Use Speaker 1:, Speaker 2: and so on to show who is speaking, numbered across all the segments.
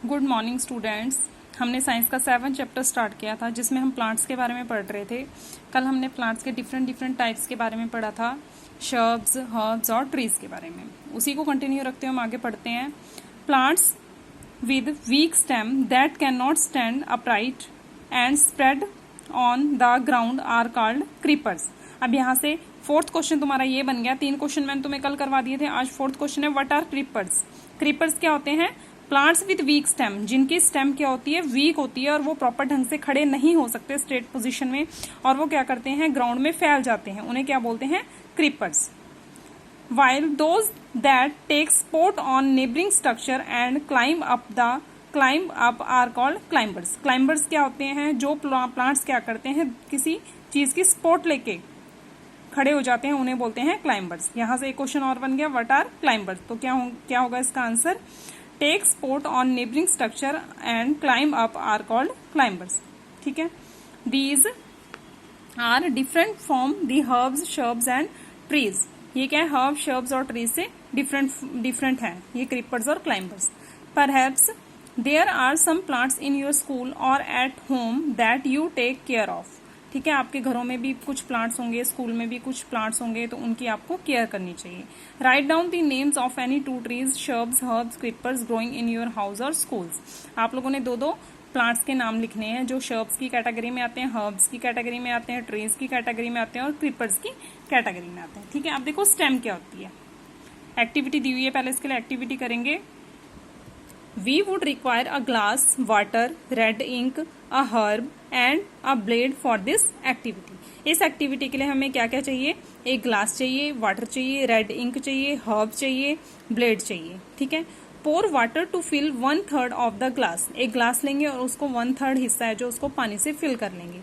Speaker 1: Good morning students. हमने science का 7 chapter start किया था जिसमें हम प्लांट्स के बारे में पढ़ रहे थे। कल हमने प्लांट्स के डिफरेंट टाइप्स के बारे में पढ़ा था, शर्ब्स, हर्ब्स और ट्रीज के बारे में। उसी को कंटिन्यू रखते हुए हम आगे पढ़ते हैं। Plants with weak stem that can not stand upright and spread on the ground are called creepers. अब यहाँ से फोर्थ क्वेश्चन तुम्हारा ये बन गया। 3 क्वेश्चन मैंने तुम्हें कल करवा दिए थे, आज फोर्थ क्वेश्चन है व्हाट आर क्रीपर्स। क्रीपर्स क्या होते हैं? प्लांट्स विद वीक स्टेम, जिनकी स्टेम क्या होती है, वीक होती है और वो प्रॉपर ढंग से खड़े नहीं हो सकते स्ट्रेट पोजीशन में, और वो क्या करते हैं, ग्राउंड में फैल जाते हैं, उन्हें क्या बोलते हैं, creepers. while those that take support on neighboring structure and climb up are called climbers। climbers क्या होते हैं? जो प्लांट्स क्या करते हैं, किसी चीज की सपोर्ट लेके खड़े हो जाते हैं, उन्हें बोलते हैं क्लाइंबर्स। यहां से एक क्वेश्चन और बन गया, व्हाट आर क्लाइंबर्स। तो क्या होगा इसका answer? Take support on neighbouring structure and climb up are called climbers. ठीक है, these are different from the herbs, shrubs and trees. ये क्या है? हर्ब, शर्ब्स और ट्रीज से डिफरेंट है ये क्रीपर्स और climbers. Perhaps there are some plants in your school और at home that you take care of. ठीक है, आपके घरों में भी कुछ प्लांट्स होंगे, स्कूल में भी कुछ प्लांट्स होंगे, तो उनकी आपको केयर करनी चाहिए। Write down the names of any 2 trees, shrubs, herbs, creepers growing in your house और स्कूल्स। आप लोगों ने 2 प्लांट्स के नाम लिखने हैं जो शर्ब्स की कैटेगरी में आते हैं, हर्ब्स की कैटेगरी में आते हैं, ट्रीज की कैटेगरी में आते हैं और क्रीपर्स की कैटेगरी में आते हैं। ठीक है, अब देखो स्टेम क्या होती है। एक्टिविटी दी हुई है, पहले इसके लिए एक्टिविटी करेंगे। We would require a glass, water, red ink, a herb and a blade for this activity। इस एक्टिविटी के लिए हमें क्या क्या चाहिए? एक ग्लास चाहिए, वाटर चाहिए, रेड इंक चाहिए, हर्ब चाहिए, ब्लेड चाहिए। ठीक है, pour water to fill 1/3 of the glass. एक ग्लास लेंगे और उसको 1/3 हिस्सा है जो उसको पानी से फिल कर लेंगे।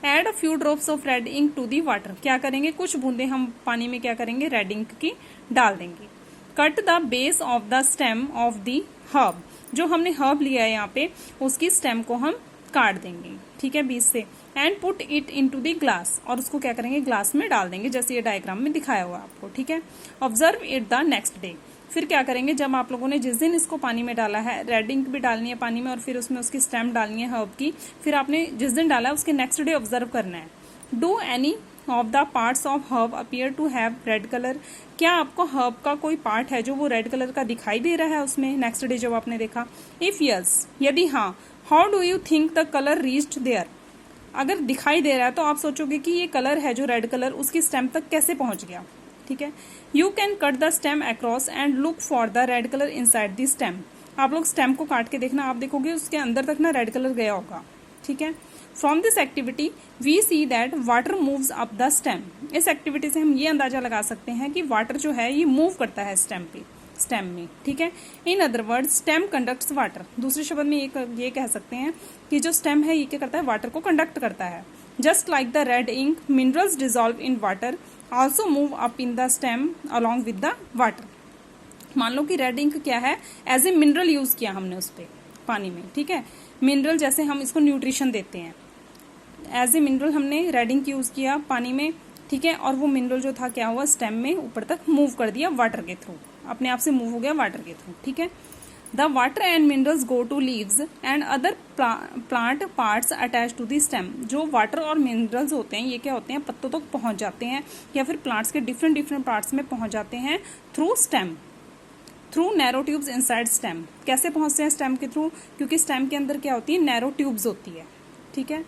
Speaker 1: Add a few drops of red ink to the water. क्या करेंगे? कुछ बूंदे हम पानी में क्या करेंगे, रेड इंक की डाल देंगे। Cut the base of the stem of the herb. जो हमने हर्ब लिया है यहाँ पे, उसकी स्टेम को हम काट देंगे, ठीक है, बीच से। And put it into the glass, और उसको क्या करेंगे, ग्लास में डाल देंगे, जैसे ये डायग्राम में दिखाया हुआ आपको। ठीक है, observe it the next day. फिर क्या करेंगे, जब आप लोगों ने जिस दिन इसको पानी में डाला है, रेड इंक भी डालनी है पानी में और फिर उसमें उसकी स्टेम डालनी है हर्ब की, फिर आपने जिस दिन डाला है उसके नेक्स्ट डे ऑब्जर्व करना है। Do any of the parts of herb appear to have red colour. क्या आपको हर्ब का कोई पार्ट है जो वो रेड कलर का दिखाई दे रहा है उसमें नेक्स्ट डे जब आपने देखा? इफ यस, यदि हाँ, how do you think the colour reached there. अगर दिखाई दे रहा है तो आप सोचोगे कि ये कलर है जो रेड कलर उसकी स्टेम तक कैसे पहुंच गया। ठीक है, you can cut the stem across and look for the red colour inside the stem. आप लोग स्टेम को काट के देखना, आप देखोगे उसके अंदर तक ना रेड कलर गया होगा। ठीक है, from this activity we see that water moves up the stem. इस एक्टिविटी से हम ये अंदाजा लगा सकते हैं कि वाटर जो है ये मूव करता है स्टेम में। ठीक है, in other word stem conducts water. दूसरे शब्द में ये कह सकते हैं कि जो स्टेम है ये क्या करता है, वाटर को कंडक्ट करता है। Just like the red ink, minerals dissolve in water also move up in the stem along with the water. मान लो कि रेड इंक क्या है, एज ए मिनरल यूज किया हमने उस पर पानी में। ठीक है, मिनरल जैसे हम इसको न्यूट्रिशन देते हैं, एज ए मिनरल हमने रेड इंक यूज किया पानी में। ठीक है, और वो मिनरल जो था क्या हुआ, स्टेम में ऊपर तक मूव कर दिया वाटर के थ्रू, अपने आप से मूव हो गया वाटर के थ्रू। ठीक है, the water and minerals go to leaves and other plant parts attach to the stem. जो वाटर और मिनरल्स होते हैं ये क्या होते हैं, पत्तों तक पहुंच जाते हैं या फिर प्लांट्स के डिफरेंट पार्ट्स में पहुंच जाते हैं through stem, through narrow tubes inside stem. कैसे पहुंचते हैं स्टेम के थ्रू? क्योंकि स्टेम के अंदर क्या होती है, नैरो ट्यूब्स होती है। ठीक है,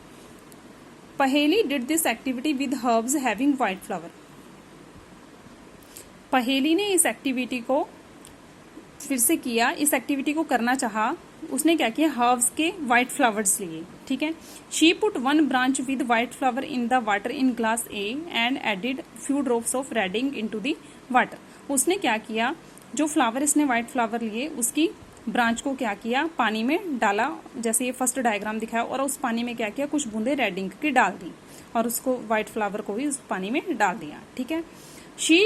Speaker 1: पहेली did this activity with herbs having white flower. पहेली ने इस एक्टिविटी को फिर से किया, इस एक्टिविटी को करना चाहा, उसने क्या किया, हर्ब्स के व्हाइट फ्लावर्स लिए। ठीक है, she put 1 branch with white flower in the water in glass A and added few drops of red ink into the water. उसने क्या किया, जो फ्लावर इसने व्हाइट फ्लावर लिए उसकी ब्रांच को क्या किया, पानी में डाला, जैसे ये फर्स्ट डायग्राम दिखाया, और उस पानी में क्या किया, कुछ बूंदे रेड इंक की डाल दी और उसको व्हाइट फ्लावर को भी उस पानी में डाल दिया। ठीक है, शी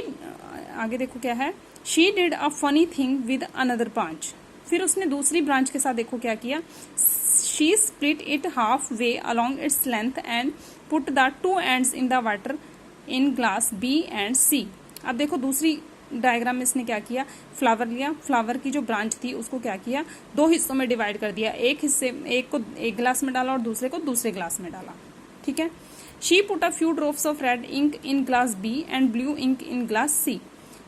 Speaker 1: आगे देखो क्या है, she did a funny thing with another branch. फिर उसने दूसरी ब्रांच के साथ देखो क्या किया, she split it half way along its length and put the 2 ends in the water in glass B and C. अब देखो दूसरी डायग्राम में इसने क्या किया, फ्लावर लिया, फ्लावर की जो ब्रांच थी उसको क्या किया, 2 हिस्सों में डिवाइड कर दिया, एक को एक ग्लास में डाला और दूसरे को दूसरे ग्लास में डाला। ठीक है। She put a few drops of red ink in glass B and blue ink in glass C.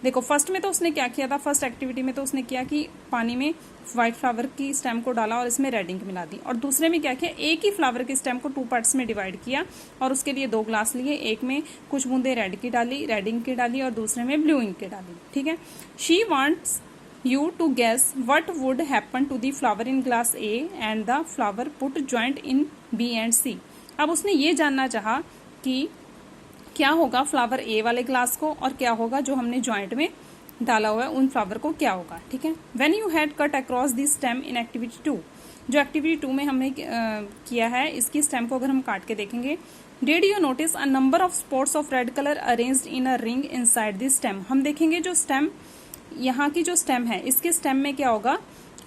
Speaker 1: देखो फर्स्ट में तो उसने क्या किया था, फर्स्ट एक्टिविटी में तो उसने किया कि पानी में व्हाइट फ्लावर की स्टेम को डाला और इसमें रेड इंक मिला दी, और दूसरे में क्या किया, एक ही फ्लावर की स्टेम को 2 पार्ट्स में डिवाइड किया और उसके लिए 2 ग्लास लिए, एक में कुछ बूंदे रेड की डाली, रेड इंक की डाली, और दूसरे में ब्लू इंक की डाली। ठीक है। She wants you to guess what would happen to the flower in glass A and the flower put joint in B and C. अब उसने ये जानना चाहा कि क्या होगा फ्लावर ए वाले ग्लास को और क्या होगा जो हमने ज्वाइंट में डाला हुआ है उन फ्लावर को क्या होगा। ठीक है। When you had cut across the stem in activity 2, जो एक्टिविटी 2 में हमने किया है, इसकी स्टेम को अगर हम काट के देखेंगे, did you notice a number of spots of red colour arranged in a ring inside the stem. हम देखेंगे जो स्टेम, यहाँ की जो स्टेम है, इसके स्टेम में क्या होगा,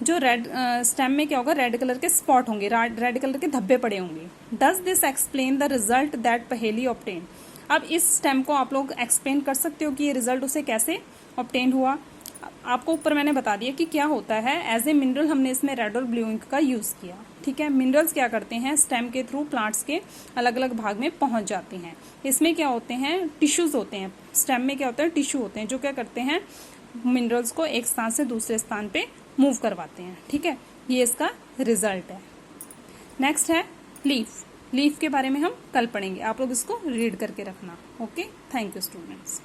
Speaker 1: जो रेड स्टेम में क्या होगा, रेड कलर के स्पॉट होंगे, रेड कलर के धब्बे पड़े होंगे। Does this explain the result that पहेली ऑब्टेन। अब इस स्टेम को आप लोग एक्सप्लेन कर सकते हो कि ये रिजल्ट उसे कैसे ऑब्टेन हुआ। आपको ऊपर मैंने बता दिया कि क्या होता है, एज ए मिनरल हमने इसमें रेड और ब्लू इंक का यूज किया। ठीक है। मिनरल्स क्या करते हैं, स्टेम के थ्रू प्लांट्स के अलग अलग भाग में पहुंच जाते हैं। इसमें क्या होते हैं, टिश्यूज होते हैं, स्टेम में क्या होता है, टिश्यू होते हैं, जो क्या करते हैं, मिनरल्स को एक स्थान से दूसरे स्थान पे मूव करवाते हैं। ठीक है। ये इसका रिजल्ट है। नेक्स्ट है लीफ। लीफ के बारे में हम कल पढ़ेंगे, आप लोग इसको रीड करके रखना। Okay, thank you students.